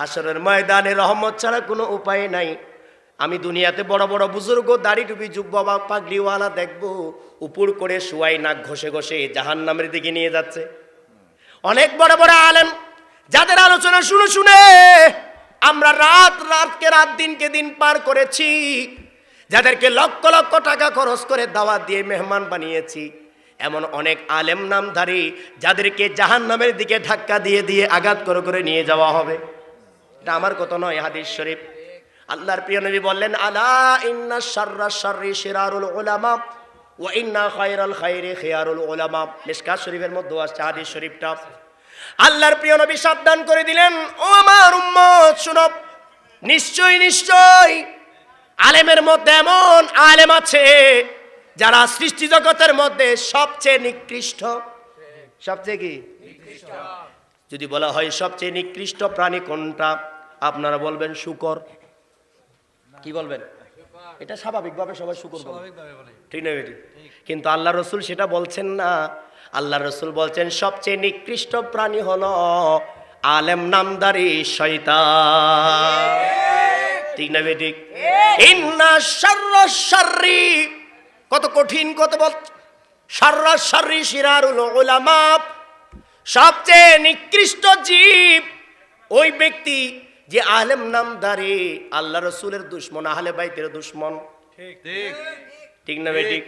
হাসরের ময়দানে রহমত ছাড়া কোনো উপায় নাই। আমি দুনিয়াতে বড় বড় বুজুর্গ দাড়ি টুপি যুব্বা বা পাগড়িওয়ালা দেখবো উপর করে শুয়াই নাক ঘষে ঘষে জাহান্নামের দিকে নিয়ে যাচ্ছে। অনেক বড় বড় আলেম যাদের আলোচনা শুনে শুনে আমরা রাতকে রাত দিনকে দিন পার করেছি, যাদেরকে লক্ষ লক্ষ টাকা খরচ করে দাওয়াত দিয়ে মেহমান বানিয়েছি, এমন অনেক আলেম নামধারী যাদেরকে জাহান্নামের দিকে ধাক্কা দিয়ে দিয়ে আঘাত করে করে নিয়ে যাওয়া হবে। এটা আমার কথা নয়, হাদিস শরীফ। আল্লাহর প্রিয় নবী বললেন, আলা ইন্না শাররা শাররি শিরারুল উলামা ওয়া ইন্না খায়রাল খায়রি খিয়ারুল উলামা। মিশকাত শরীফের মধ্যে আছে হাদিস শরীফটা। আল্লাহর প্রিয় নবী সাবধান করে দিলেন, ও আমার উম্মত শুনো, নিশ্চয় নিশ্চয় আলেমের মধ্যে এমন আলেম আছে যারা সৃষ্টি জগতের মধ্যে সবচেয়ে নিকৃষ্ট। সবচেয়ে কি নিকৃষ্ট? যদি বলা হয় সবচেয়ে নিকৃষ্ট প্রাণী কোনটা, আপনারা বলবেন শূকর। কি বলবেন? এটা স্বাভাবিকভাবে সবাই শূকর বলে, ঠিক না বেটি? কিন্তু আল্লাহ রসুল সেটা বলছেন না। আল্লাহ রসুল বলছেন সবচেয়ে নিকৃষ্ট প্রাণী হলো আলেম নামদারি শয়তান। ঠিক না বেটি? ইন্না শাররা শাররি, কত কঠিন কত বল, শাররা শাররি শিরারুল উলামা, সবচেয়ে নিকৃষ্ট জীব ওই ব্যক্তি যে আলেম নামদারি, আল্লাহ রসুলের দুশ্মন, আহলে বাইতের দুশ্মন। ঠিক না বেটি?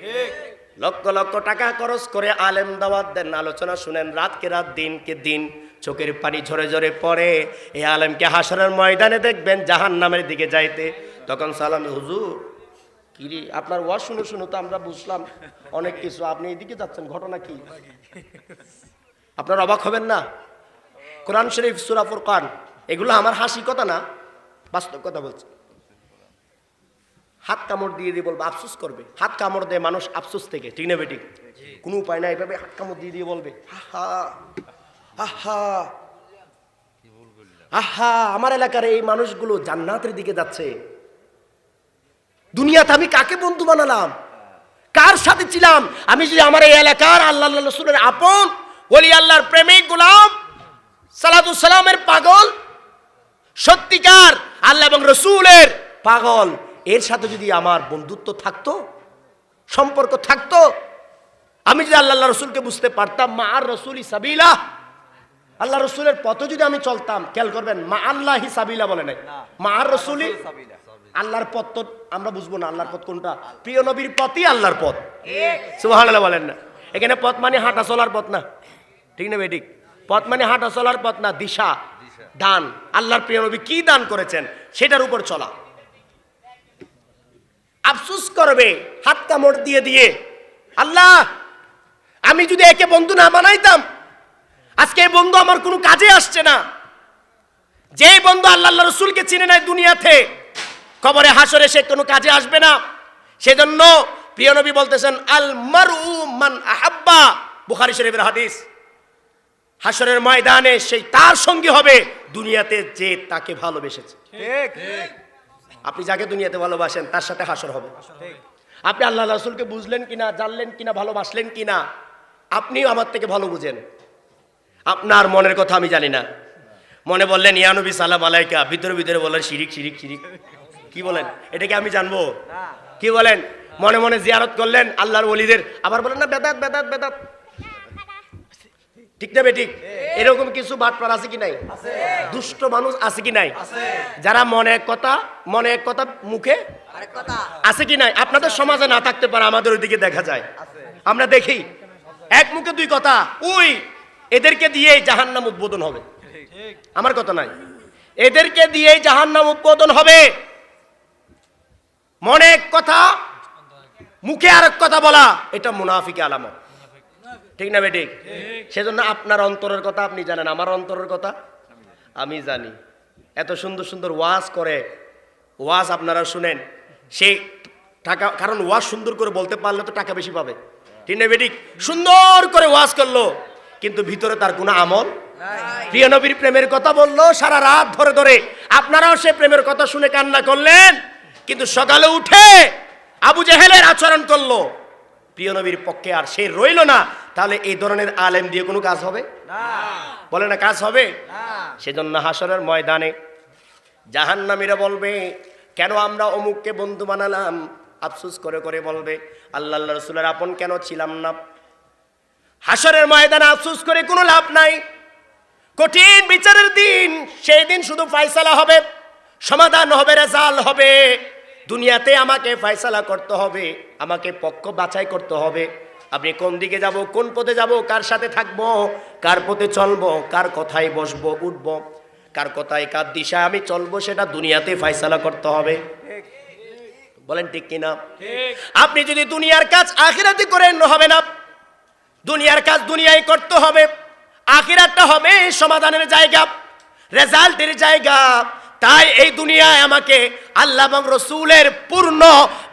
লক্ষ লক্ষ টাকা খরচ করে আলেম দাওয়াত দেন, আলোচনা শুনেন, রাতকে রাত দিনকে দিন চোখের পানি ঝরে ঝরে পড়ে। এই আলেমকে হাসরের ময়দানে দেখবেন জাহান্নামের দিকে যাইতে। তখন সালাম, হুজুর কিরে আপনার ওয়াজ শুনে শুনে তো আমরা বুঝলাম অনেক কিছু, আপনি এদিকে যাচ্ছেন, ঘটনা কি? আপনার অবাক হবেন না? কোরআন শরীফ, সূরা ফুরকান, এগুলো আমার হাসি কথা না, বাস্তব কথা বলছে। হাত কামড় দিয়ে দিয়ে বলবে, আফসোস করবে। হাত কামড় দেয় মানুষ আফসোস থেকে, ঠিক না বেটি? কোনো উপায় নাই, এভাবে হাত কামড় দিয়ে দিয়ে বলবে, আহা আহা আহা, আমার এলাকার এই মানুষগুলো জান্নাতের দিকে যাচ্ছে। দুনিয়াতে আমি কাকে বন্ধু বানালাম, কার সাথে ছিলাম? আমি যদি আমার এই এলাকার আল্লাহ রসুলের আপন ওলি আল্লাহর প্রেমিক গোলাম, সালাতুল সালামের পাগল, সত্যিকার আল্লাহ এবং রসুলের পাগল, এর সাথে যদি আমার বন্ধুত্ব থাকতো, সম্পর্ক থাকতো, আমি যদি আল্লাহ রসুলকে বুঝতে পারতাম, মা আর রসুলি সাবিলা, আল্লাহ রসুলের পথে যদি আমি চলতাম, খেয়াল করবেন, মা আল্লাহি সাবিলা বলে নাই, মা আর রসুলি, আল্লাহর পথ তো আমরা বুঝবো না। আল্লাহর পথ কোনটা? প্রিয় নবীর পথই আল্লাহর পথ। সুবহানাল্লাহ বলেন না? এখানে পথ মানে হাঁটা চলার পথ না, ঠিক না বেঠিক? পথ মানে হাঁটা চলার পথ না, দিশা, দান। আল্লাহর প্রিয় নবী কি দান করেছেন সেটার উপর চলা। আফসোস করবে হাত কামড় দিয়ে দিয়ে, আল্লাহ আমি যদি একে বন্ধু না বানাইতাম, আজকে এই বন্ধু আমার কোনো কাজে আসছে না। যে বন্ধু আল্লাহ রসুলকে চিনে নাই দুনিয়াতে, কবরে হাসরে সে কোনো কাজে আসবে না। সেজন্য প্রিয় নবী বলতেছেন, আল মারউ মান আহাব্বা, বুখারী শরীফের হাদিস। হাসরের ময়দানে সেই তার সঙ্গী হবে দুনিয়াতে যে তাকে ভালোবেসেছে। ঠিক, আপনি যাকে দুনিয়াতে ভালোবাসেন তার সাথে হাসর হবে। আপনি আল্লাহ রাসূলকে বুঝলেন কিনা, জানলেন কিনা, ভালোবাসলেন কিনা, আপনিও আমার থেকে ভালো বুঝেন। আপনার মনের কথা আমি জানি না। মনে বললেন ইয়া নবী সালাম আলাইকা, ভিতরে ভিতরে বললেন শিরিক শিরিক শিরিক। কি বলেন? এটা কি আমি জানবো? কি বলেন? মনে মনে জিয়ারত করলেন আল্লাহর ওলিদের, আবার বলেন না বেদাত বেদাত বেদাত। ঠিক না বেঠিক? এরকম কিছু বাটপার আছে কি নাই? দুষ্ট মানুষ আছে কি নাই? যারা মনে এক কথা মুখে আছে কি নাই? আপনাদের সমাজে না থাকতে পারে, আমাদের ওইদিকে দেখা যায়, আমরা দেখি এক মুখে দুই কথা। ওই এদেরকে দিয়েই জাহান্নাম উদ্বোধন হবে। আমার কথা নাই, এদেরকে দিয়েই জাহান্নাম উদ্বোধন হবে। মনে এক কথা মুখে আরেক কথা বলা, এটা মুনাফিকের আলামত। ঠিক না বেঠিক? সেজন্য আপনার অন্তরের কথা আপনি জানেন, আমার অন্তরের কথা আমি জানি। এত সুন্দর সুন্দর ওয়াজ করে, ওয়াজ আপনারা শুনেন, সেই টাকা, কারণ ওয়াজ সুন্দর করে বলতে পারলে তো টাকা বেশি পাবে। ঠিক না বেঠিক? সুন্দর করে ওয়াজ করলো কিন্তু ভিতরে তার কোনো আমল। প্রিয় নবীর প্রেমের কথা বললো সারা রাত ধরে ধরে, আপনারাও সে প্রেমের কথা শুনে কান্না করলেন, কিন্তু সকালে উঠে আবু জেহেলের আচরণ করলো প্রিয় নবীর পক্ষে, আর সে রইল না। তাহলে এই ধরনের আলেম দিয়ে কোনো কাজ হবে না? বলে না কাজ হবে? সেজন্য হাসরের ময়দানে জাহান্নামীরা বলবে, কেন আমরা অমুককে বন্ধু বানালাম? আফসোস করে করে বলবে, আল্লাহ রাসূলের আপন কেন ছিলাম না? হাসরের ময়দানে আফসোস করে কোনো লাভ নাই। কঠিন বিচারের দিন, সেই দিন শুধু ফয়সালা হবে, সমাধান হবে, রেজাল্ট হবে। দুনিয়াতে আমাকে ফয়সালা করতে হবে, আমাকে পক্ষ বাছাই করতে হবে। আপনি কোন দিকে যাব, কোন পথে যাব, কার সাথে থাকবো, কার পথে চলবো, কার কথায় বসবো উঠবো, কার কথায় কার দিশায় আমি চলবো, সেটা দুনিয়াতে ফয়সালা করতে হবে। বলেন ঠিক কিনা? আপনি যদি দুনিয়ার কাজ আখিরাতে করেন হবে না। দুনিয়ার কাজ দুনিয়ায় করতে হবে, আখিরাতটা হবে সমাধানের জায়গা, রেজাল্টের জায়গা। তাই এই দুনিয়ায় আমাকে আল্লাহ এবং রসুলের পূর্ণ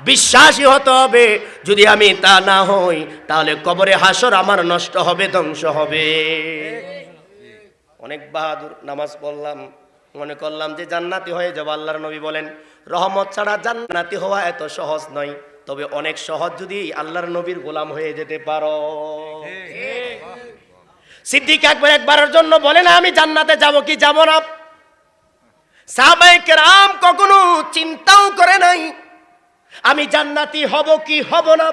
বিশ্বাসী হতে হবে। যদি আমি তা না হই, তাহলে কবরে হাসর আমার নষ্ট হবে, ধ্বংস হবে। অনেক বাহাদুর নামাজ পড়লাম, মনে করলাম যে জান্নাতি হয়ে যাব। আল্লাহর নবী বলেন, রহমত ছাড়া জান্নাতি হওয়া এত সহজ নয়, তবে অনেক সহজ যদি আল্লাহর নবীর গোলাম হয়ে যেতে পারো। সিদ্দিক আকবর একবারের জন্য বলে না আমি জান্নাতে যাব কি যাব না। সাহাবায়ে কেরাম কখনো চিন্তাও করে নাই আমি জান্নাতি হব কি হব না।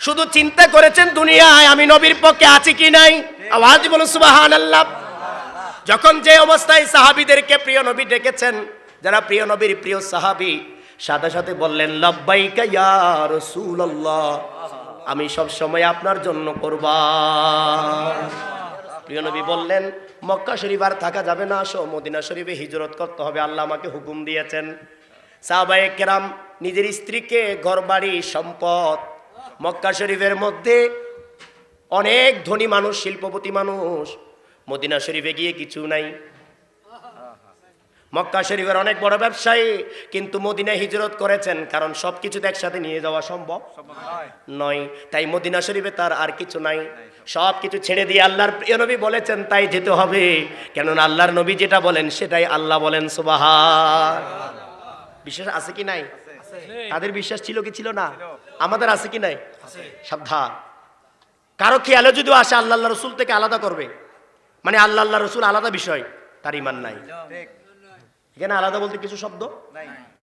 শুধু চিন্তা করেছেন দুনিয়ায় আমি নবীর পক্ষে আছি কি নাই। আওয়াজ বলুন সুবহানাল্লাহ। যখন যে অবস্থায় সাহাবীদেরকে প্রিয় নবী ডেকেছেন, যারা প্রিয় নবীর প্রিয় সাহাবী, সাথে সাথে বললেন লাব্বাইকা ইয়া রাসূলুল্লাহ, আমি সব সময় আপনার জন্য কুরবান। প্রিয় নবী বললেন মক্কা শরীফ আর থাকা যাবে না, আসো মদিনা শরীফে হিজরত করতে হবে, আল্লাহ আমাকে হুকুম দিয়েছেন। সাহাবায়ে কেরাম নিজের স্ত্রীকে, ঘরবাড়ি, সম্পদ, মক্কা শরীফের মধ্যে অনেক ধনী মানুষ, শিল্পপতি মানুষ, মদিনা শরীফে গিয়ে কিছু নাই। মক্কা শরীফের অনেক বড় ব্যবসায়ী, কিন্তু মদিনায় হিজরত করেছেন, কারণ সবকিছু একসাথে নিয়ে যাওয়া সম্ভব নয়। তাই মদিনা শরীফে তার আর কিছু নাই, সব কিছু ছেড়ে দিয়ে আল্লাহর প্রিয় নবী বলেছেন তাই যেতে হবে। কেননা আল্লাহর নবী যেটা বলেন সেটাই আল্লাহ বলেন। সুবহান। বিশ্বাস আছে কি নাই? তাদের বিশ্বাস ছিল কি ছিল না? আমাদের আছে কি নাই? সাবধান। কারো খেয়ালে যদি আসে আল্লাহ রসুল থেকে আলাদা করবে, মানে আল্লাহ রসুল আলাদা বিষয়, তার ঈমান নাই। এখানে আলাদা বলতে কিছু শব্দ নাই।